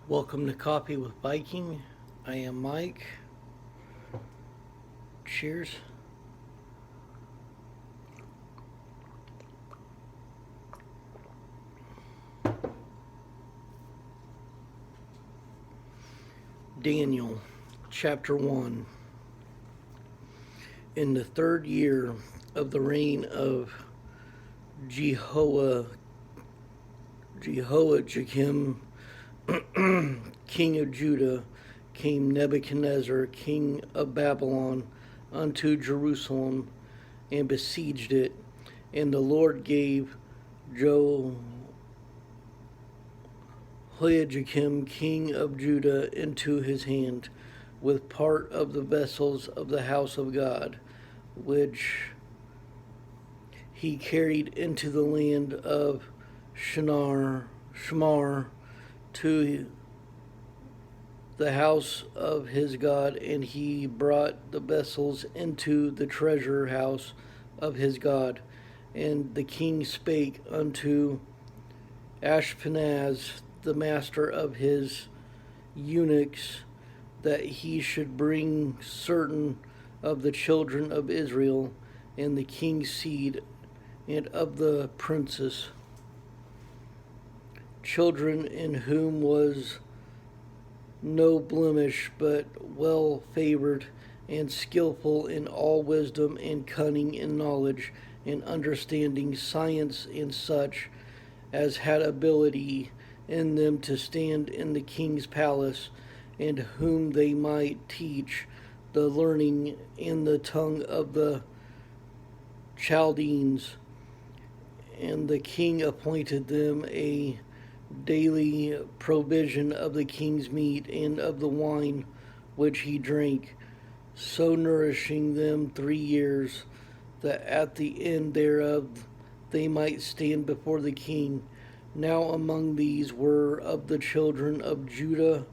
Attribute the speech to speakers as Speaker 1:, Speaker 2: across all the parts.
Speaker 1: Welcome to Coffee with Viking. I am Mike. Cheers. Daniel, chapter 1. In the third year of the reign of Jehoiakim, king of Judah, came Nebuchadnezzar, king of Babylon, unto Jerusalem, and besieged it. And the Lord gave Jehoiakim, king of Judah, into his hand, with part of the vessels of the house of God, which he carried into the land of Shinar to the house of his God, and he brought the vessels into the treasure house of his God. And the king spake unto Ashpenaz, the master of his eunuchs, that he should bring certain of the children of Israel and the king's seed and of the princes, children in whom was no blemish, but well favored and skillful in all wisdom and cunning and knowledge and understanding, science, and such as had ability in them to stand in the king's palace, and whom they might teach the learning in the tongue of the Chaldeans. And the king appointed them a daily provision of the king's meat and of the wine which he drank, so nourishing them 3 years, that at the end thereof they might stand before the king. Now among these were of the children of Judah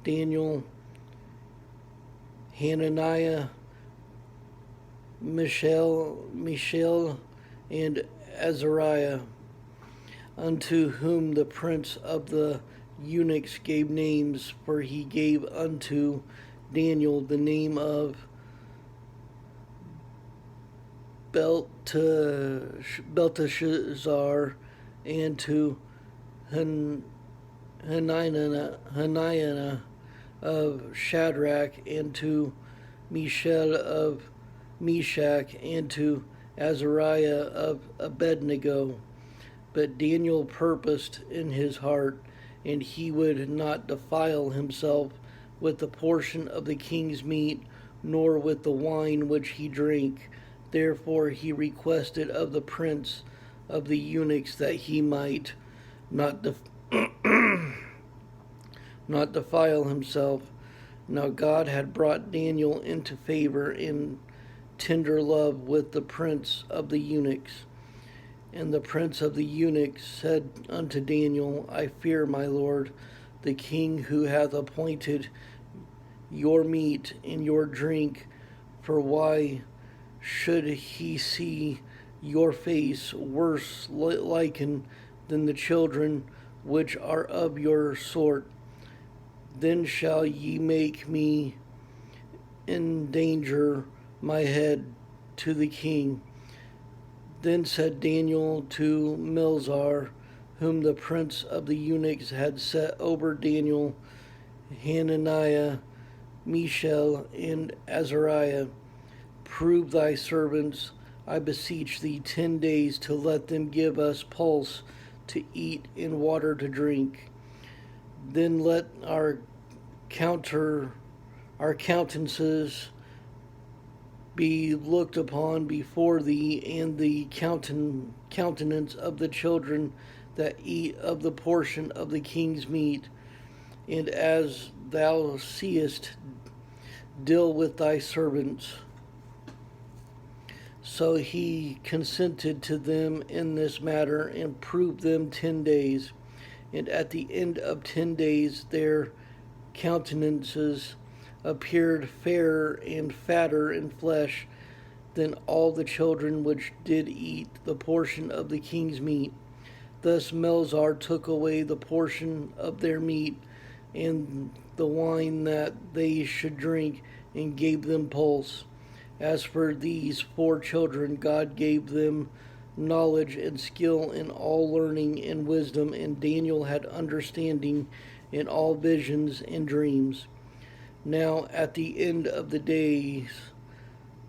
Speaker 1: Daniel, Hananiah, Mishael, and Azariah, unto whom the prince of the eunuchs gave names, for he gave unto Daniel the name of Belteshazzar, and to Hananiah of Shadrach, and to Mishael of Meshach, and to Azariah of Abednego. But Daniel purposed in his heart, and he would not defile himself with the portion of the king's meat, nor with the wine which he drank. Therefore he requested of the prince of the eunuchs that he might not defile himself. Now God had brought Daniel into favor in tender love with the prince of the eunuchs. And the prince of the eunuchs said unto Daniel, I fear my lord, the king, who hath appointed your meat and your drink. For why should he see your face worse liken than the children which are of your sort? Then shall ye make me endanger my head to the king. Then said Daniel to Melzar, whom the prince of the eunuchs had set over Daniel, Hananiah, Mishael, and Azariah, prove thy servants, I beseech thee, 10 days, to let them give us pulse to eat and water to drink. Then let our countenances be looked upon before thee, and the countenance of the children that eat of the portion of the king's meat. And as thou seest, deal with thy servants. So he consented to them in this matter, and proved them 10 days. And at the end of 10 days their countenances appeared fairer and fatter in flesh than all the children which did eat the portion of the king's meat. Thus Melzar took away the portion of their meat and the wine that they should drink, and gave them pulse. As for these 4 children, God gave them knowledge and skill in all learning and wisdom, and Daniel had understanding in all visions and dreams. Now, at the end of the days,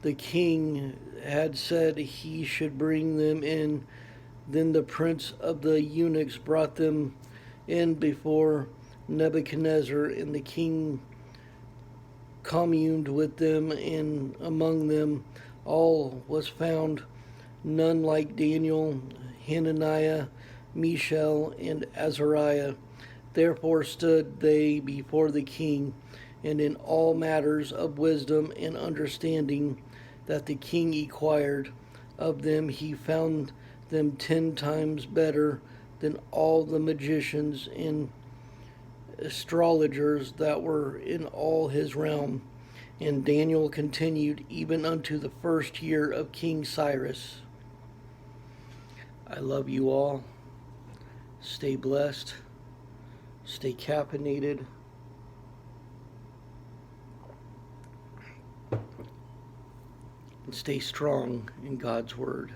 Speaker 1: the king had said he should bring them in. Then the prince of the eunuchs brought them in before Nebuchadnezzar, and the king communed with them, and among them all was found none like Daniel, Hananiah, Mishael, and Azariah. Therefore stood they before the king, and in all matters of wisdom and understanding that the king inquired of them, he found them 10 times better than all the magicians and astrologers that were in all his realm. And Daniel continued even unto the 1st year of King Cyrus. I love you all. Stay blessed. Stay caffeinated. And stay strong in God's Word.